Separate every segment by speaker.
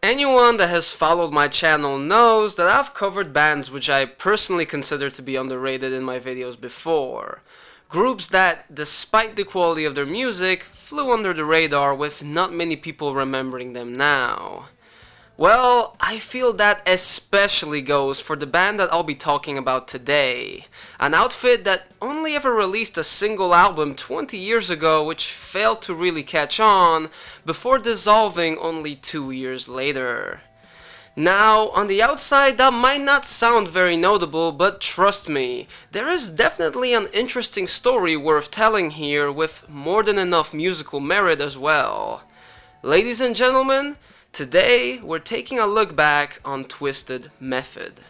Speaker 1: Anyone that has followed my channel knows that I've covered bands which I personally consider to be underrated in my videos before. Groups that, despite the quality of their music, flew under the radar with not many people remembering them now. Well, I feel that especially goes for the band that I'll be talking about today. An outfit that only ever released a single album 20 years ago which failed to really catch on, before dissolving only 2 years later. Now, on the outside that might not sound very notable, but trust me, there is definitely an interesting story worth telling here with more than enough musical merit as well. Ladies and gentlemen, today, we're taking a look back on Twisted Method.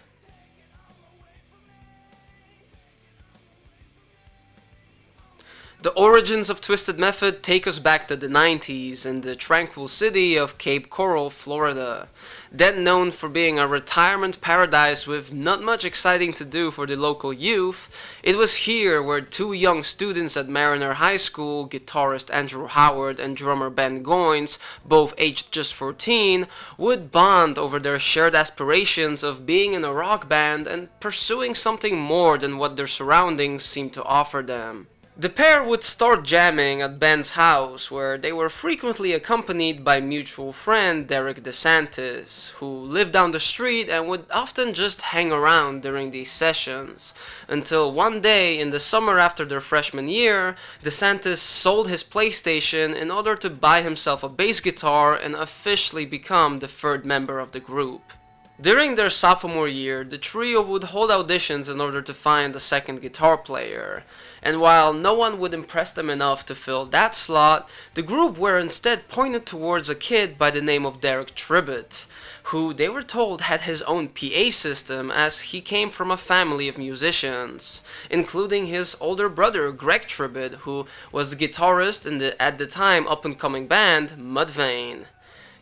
Speaker 1: The origins of Twisted Method take us back to the 90s in the tranquil city of Cape Coral, Florida. Then known for being a retirement paradise with not much exciting to do for the local youth, it was here where two young students at Mariner High School, guitarist Andrew Howard and drummer Ben Goins, both aged just 14, would bond over their shared aspirations of being in a rock band and pursuing something more than what their surroundings seemed to offer them. The pair would start jamming at Ben's house, where they were frequently accompanied by mutual friend Derek DeSantis, who lived down the street and would often just hang around during these sessions, until one day in the summer after their freshman year, DeSantis sold his PlayStation in order to buy himself a bass guitar and officially become the third member of the group. During their sophomore year, the trio would hold auditions in order to find a second guitar player, and while no one would impress them enough to fill that slot, the group were instead pointed towards a kid by the name of Derek Tribbett, who they were told had his own PA system as he came from a family of musicians, including his older brother Greg Tribbett, who was the guitarist in the at the time up-and-coming band Mudvayne.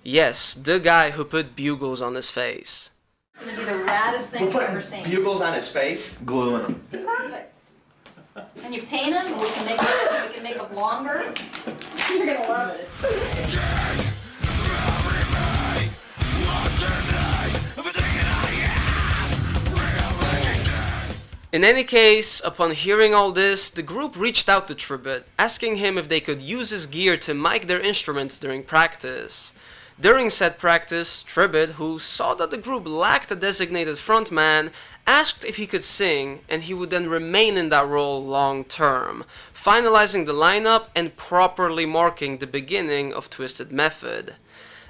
Speaker 1: Yes, the guy who put bugles on his face.
Speaker 2: It's gonna be the raddest thing you've ever seen.
Speaker 3: Bugles on his face, gluing them.
Speaker 2: Perfect. And you paint them, we can make them longer. You're gonna love it. It's so great.
Speaker 1: In any case, upon hearing all this, the group reached out to Tribbett, asking him if they could use his gear to mic their instruments during practice. During said practice, Tribbett, who saw that the group lacked a designated frontman, asked if he could sing, and he would then remain in that role long term, finalizing the lineup and properly marking the beginning of Twisted Method.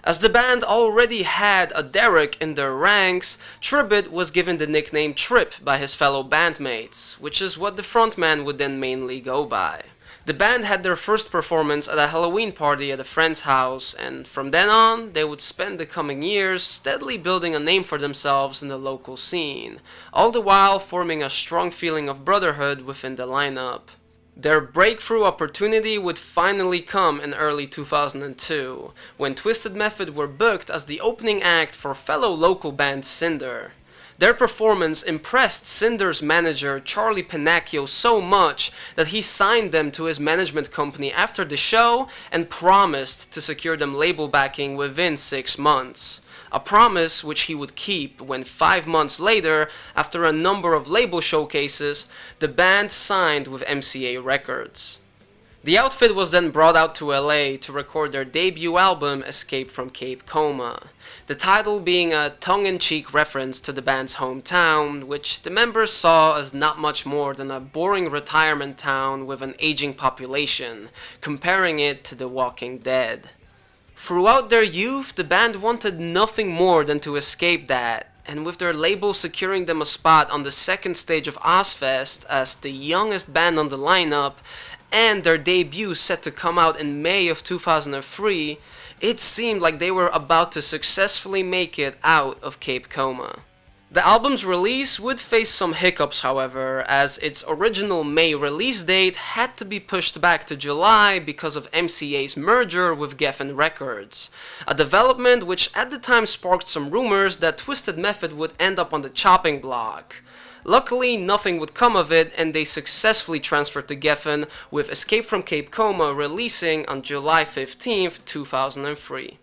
Speaker 1: As the band already had a Derek in their ranks, Tribbett was given the nickname Trip by his fellow bandmates, which is what the frontman would then mainly go by. The band had their first performance at a Halloween party at a friend's house, and from then on, they would spend the coming years steadily building a name for themselves in the local scene, all the while forming a strong feeling of brotherhood within the lineup. Their breakthrough opportunity would finally come in early 2002, when Twisted Method were booked as the opening act for fellow local band Cinder. Their performance impressed Cinder's manager Charlie Pennacchio so much that he signed them to his management company after the show and promised to secure them label backing within 6 months. A promise which he would keep when 5 months later, after a number of label showcases, the band signed with MCA Records. The outfit was then brought out to LA to record their debut album Escape from Cape Coma, the title being a tongue-in-cheek reference to the band's hometown, which the members saw as not much more than a boring retirement town with an aging population, comparing it to The Walking Dead. Throughout their youth, the band wanted nothing more than to escape that, and with their label securing them a spot on the second stage of Ozfest as the youngest band on the lineup, and their debut set to come out in May of 2003, it seemed like they were about to successfully make it out of Cape Coma. The album's release would face some hiccups, however, as its original May release date had to be pushed back to July because of MCA's merger with Geffen Records, a development which at the time sparked some rumors that Twisted Method would end up on the chopping block. Luckily, nothing would come of it, and they successfully transferred to Geffen, with Escape from Cape Coma releasing on July 15th, 2003.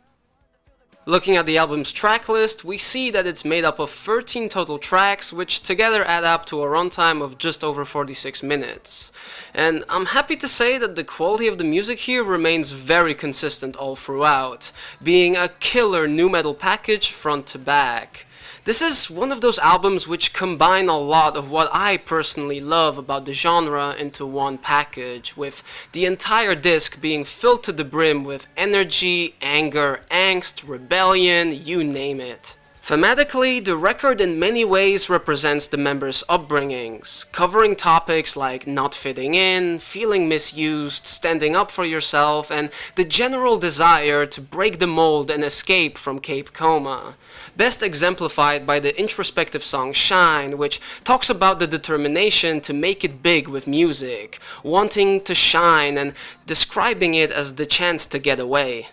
Speaker 1: Looking at the album's tracklist, we see that it's made up of 13 total tracks, which together add up to a runtime of just over 46 minutes. And I'm happy to say that the quality of the music here remains very consistent all throughout, being a killer nu metal package front to back. This is one of those albums which combine a lot of what I personally love about the genre into one package, with the entire disc being filled to the brim with energy, anger, angst, rebellion, you name it. Thematically, the record in many ways represents the members' upbringings, covering topics like not fitting in, feeling misused, standing up for yourself, and the general desire to break the mold and escape from Cape Coma. Best exemplified by the introspective song Shine, which talks about the determination to make it big with music, wanting to shine and describing it as the chance to get away.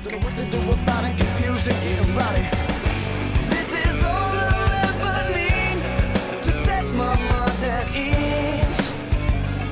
Speaker 4: Don't know what to do about it, confused and getting rowdy. This is all I'll ever need to set my mind at ease.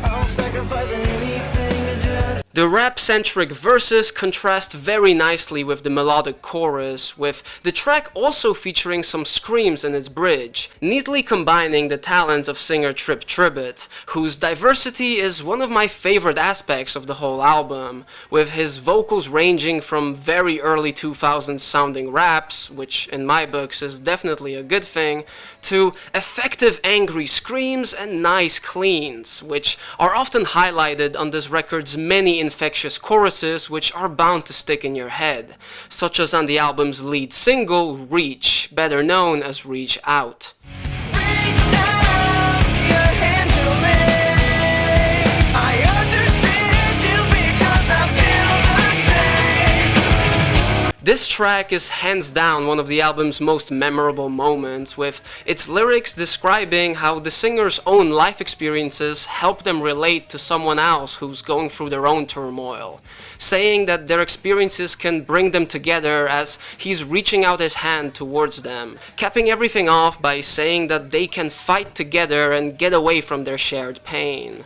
Speaker 4: I'll sacrifice anything to just...
Speaker 1: The rap-centric verses contrast very nicely with the melodic chorus, with the track also featuring some screams in its bridge, neatly combining the talents of singer Trip Tribbett, whose diversity is one of my favorite aspects of the whole album, with his vocals ranging from very early 2000s sounding raps, which in my books is definitely a good thing, to effective angry screams and nice cleans, which are often highlighted on this record's many infectious choruses which are bound to stick in your head, such as on the album's lead single, Reach, better known as Reach Out.
Speaker 4: Reach down your hand to me. I understand you because I feel the same.
Speaker 1: This track is hands down one of the album's most memorable moments, with its lyrics describing how the singer's own life experiences help them relate to someone else who's going through their own turmoil, saying that their experiences can bring them together as he's reaching out his hand towards them, capping everything off by saying that they can fight together and get away from their shared pain.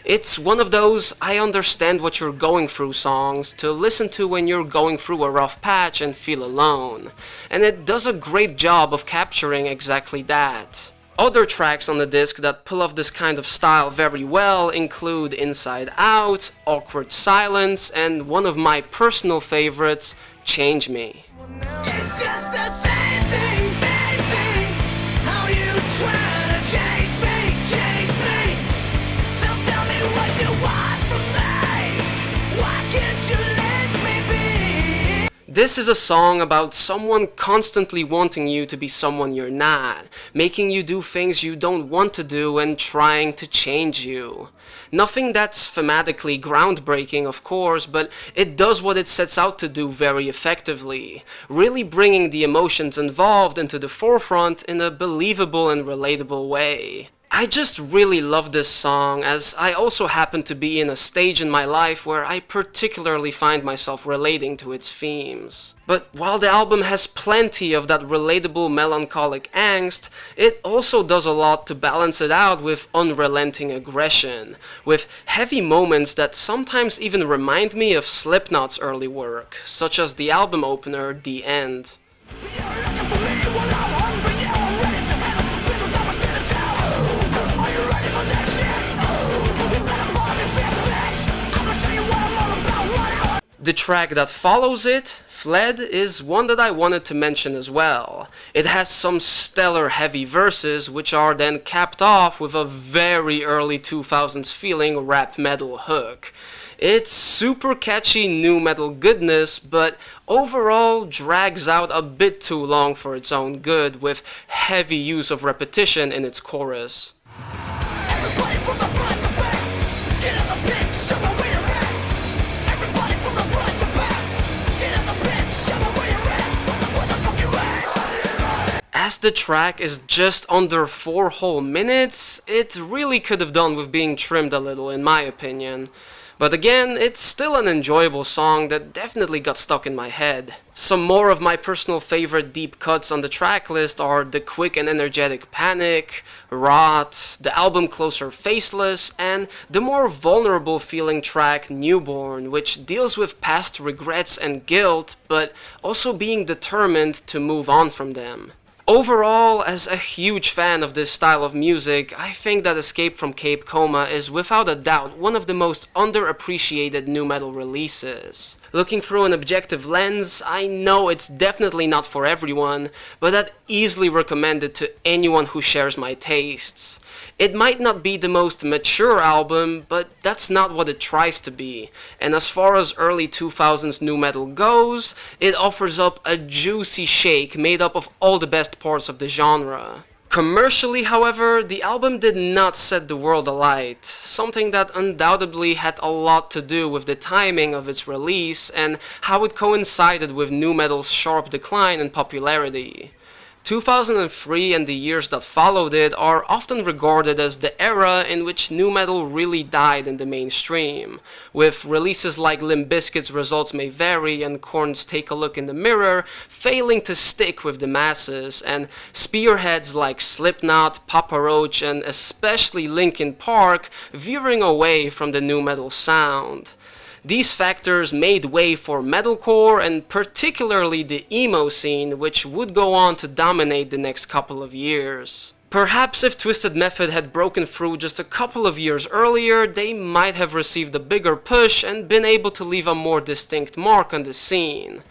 Speaker 1: It's one of those I understand what you're going through songs to listen to when you're going through a rough patch and feel alone, and it does a great job of capturing exactly that. Other tracks on the disc that pull off this kind of style very well include Inside Out, Awkward Silence, and one of my personal favorites, Change Me.
Speaker 4: It's just the same thing, same thing. How you trying to change me, change me. So tell me what you want from me. Why can't you let me be?
Speaker 1: This is a song about someone constantly wanting you to be someone you're not, making you do things you don't want to do and trying to change you. Nothing that's thematically groundbreaking, of course, but it does what it sets out to do very effectively, really bringing the emotions involved into the forefront in a believable and relatable way. I just really love this song, as I also happen to be in a stage in my life where I particularly find myself relating to its themes. But while the album has plenty of that relatable melancholic angst, it also does a lot to balance it out with unrelenting aggression, with heavy moments that sometimes even remind me of Slipknot's early work, such as the album opener, The End.
Speaker 4: You're looking for me when I'm hungry. You're ready to handle some business I didn't tell. Are you ready for that shit? You better buy me fist, bitch. I'm gonna show you what I'm all about, what I...
Speaker 1: The track that follows it, F.A.D, is one that I wanted to mention as well. It has some stellar heavy verses which are then capped off with a very early 2000s feeling rap metal hook. It's super catchy nu metal goodness, but overall drags out a bit too long for its own good, with heavy use of repetition in its chorus.
Speaker 4: Everybody from the front to back, get in the pit, show me where you're at. Everybody from the front to back, get in the pit, show me where you're at. Where the fuck you at?
Speaker 1: As the track is just under 4 whole minutes, it really could have done with being trimmed a little in my opinion. But again, it's still an enjoyable song that definitely got stuck in my head. Some more of my personal favorite deep cuts on the track list are the quick and energetic Panic, Rot, the album closer Faceless, and the more vulnerable feeling track Newborn, which deals with past regrets and guilt, but also being determined to move on from them. Overall, as a huge fan of this style of music, I think that Escape from Cape Coma is without a doubt one of the most underappreciated nu metal releases. Looking through an objective lens, I know it's definitely not for everyone, but I'd easily recommend it to anyone who shares my tastes. It might not be the most mature album, but that's not what it tries to be. And as far as early 2000s nu metal goes, it offers up a juicy shake made up of all the best parts of the genre. Commercially, however, the album did not set the world alight, something that undoubtedly had a lot to do with the timing of its release and how it coincided with nu metal's sharp decline in popularity. 2003 and the years that followed it are often regarded as the era in which nu metal really died in the mainstream, with releases like Limp Bizkit's Results May Vary and Korn's Take a Look in the Mirror failing to stick with the masses, and spearheads like Slipknot, Papa Roach, and especially Linkin Park veering away from the nu metal sound. These factors made way for metalcore and particularly the emo scene, which would go on to dominate the next couple of years. Perhaps if Twisted Method had broken through just a couple of years earlier, they might have received a bigger push and been able to leave a more distinct mark on the scene.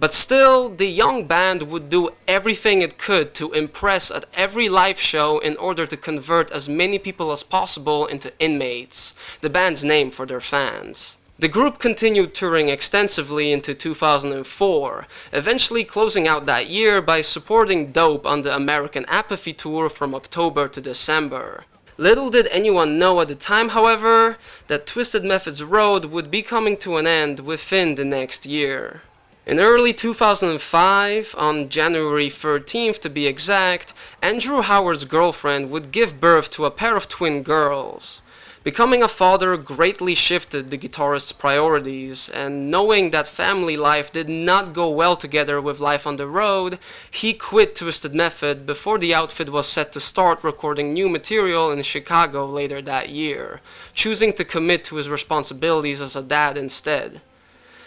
Speaker 1: But still, the young band would do everything it could to impress at every live show in order to convert as many people as possible into inmates, the band's name for their fans. The group continued touring extensively into 2004, eventually closing out that year by supporting Dope on the American Apathy Tour from October to December. Little did anyone know at the time, however, that Twisted Method's road would be coming to an end within the next year. In early 2005, on January 13th to be exact, Andrew Howard's girlfriend would give birth to a pair of twin girls. Becoming a father greatly shifted the guitarist's priorities, and knowing that family life did not go well together with life on the road, he quit Twisted Method before the outfit was set to start recording new material in Chicago later that year, choosing to commit to his responsibilities as a dad instead.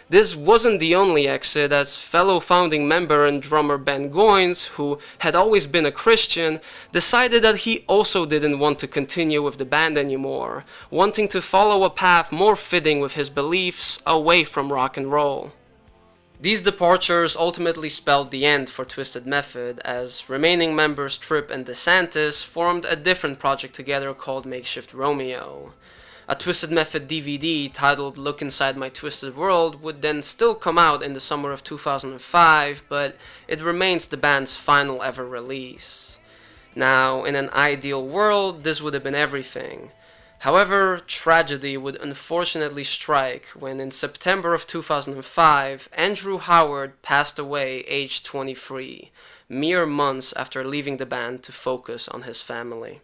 Speaker 1: This wasn't the only exit, as fellow founding member and drummer Ben Goins, who had always been a Christian, decided that he also didn't want to continue with the band anymore, wanting to follow a path more fitting with his beliefs away from rock and roll. These departures ultimately spelled the end for Twisted Method, as remaining members Tripp and DeSantis formed a different project together called Makeshift Romeo. A Twisted Method DVD titled Look Inside My Twisted World would then still come out in the summer of 2005, but it remains the band's final ever release. Now, in an ideal world, this would have been everything. However, tragedy would unfortunately strike when in September of 2005, Andrew Howard passed away aged 23, mere months after leaving the band to focus on his family.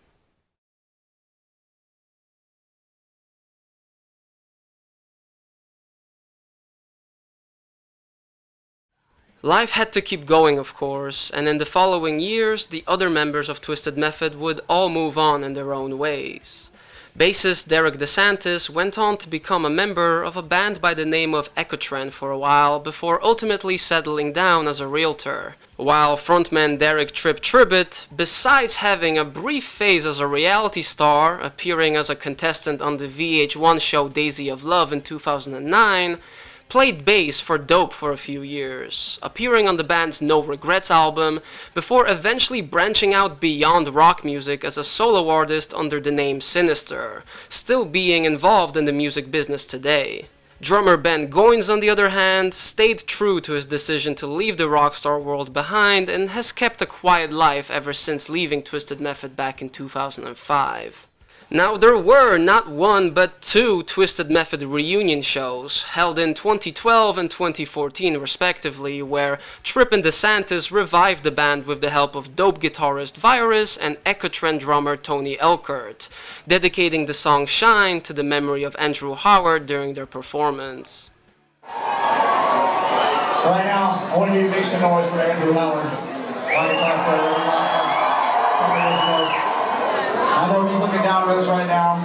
Speaker 1: Life had to keep going, of course, and in the following years, the other members of Twisted Method would all move on in their own ways. Bassist Derek DeSantis went on to become a member of a band by the name of Ecotren for a while before ultimately settling down as a realtor, while frontman Derek Tripp Tribbett, besides having a brief phase as a reality star, appearing as a contestant on the VH1 show Daisy of Love in 2009, played bass for Dope for a few years, appearing on the band's No Regrets album, before eventually branching out beyond rock music as a solo artist under the name Sinister, still being involved in the music business today. Drummer Ben Goins, on the other hand, stayed true to his decision to leave the rockstar world behind and has kept a quiet life ever since leaving Twisted Method back in 2005. Now, there were not one but two Twisted Method reunion shows, held in 2012 and 2014 respectively, where Tripp and DeSantis revived the band with the help of dope guitarist Virus and Ecotrend drummer Tony Elkert, dedicating the song Shine to the memory of Andrew Howard during their performance.
Speaker 5: Right now, I want you to make some noise for Andrew Howard. I know he's looking down at us right now.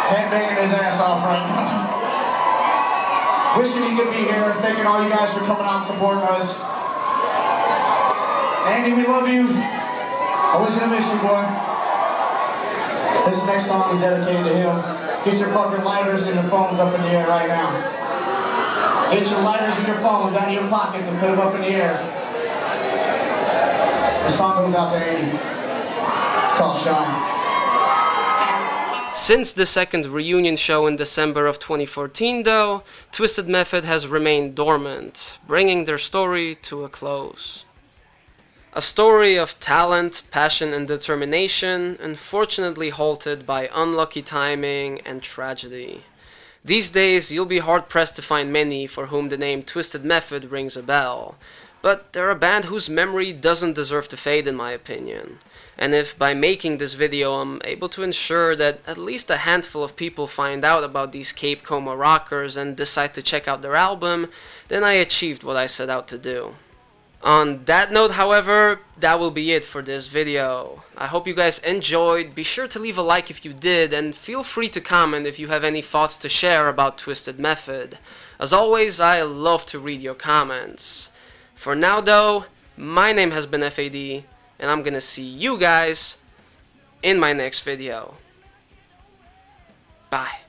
Speaker 5: Headbanging his ass off right now. Wishing he could be here. Thanking all you guys for coming out and supporting us. Andy, we love you. Always gonna miss you, boy. This next song is dedicated to him. Get your fucking lighters and your phones up in the air right now. Get your lighters and your phones out of your pockets and put them up in the air. The song goes out to Andy. Called Shine.
Speaker 1: Since the second reunion show in December of 2014 though, Twisted Method has remained dormant, bringing their story to a close. A story of talent, passion and determination, unfortunately halted by unlucky timing and tragedy. These days you'll be hard pressed to find many for whom the name Twisted Method rings a bell, but they're a band whose memory doesn't deserve to fade in my opinion. And if by making this video I'm able to ensure that at least a handful of people find out about these Cape Coma rockers and decide to check out their album, then I achieved what I set out to do. On that note, however, that will be it for this video. I hope you guys enjoyed. Be sure to leave a like if you did, and feel free to comment if you have any thoughts to share about Twisted Method. As always, I love to read your comments. For now though, my name has been F.A.D, and I'm gonna see you guys in my next video. Bye.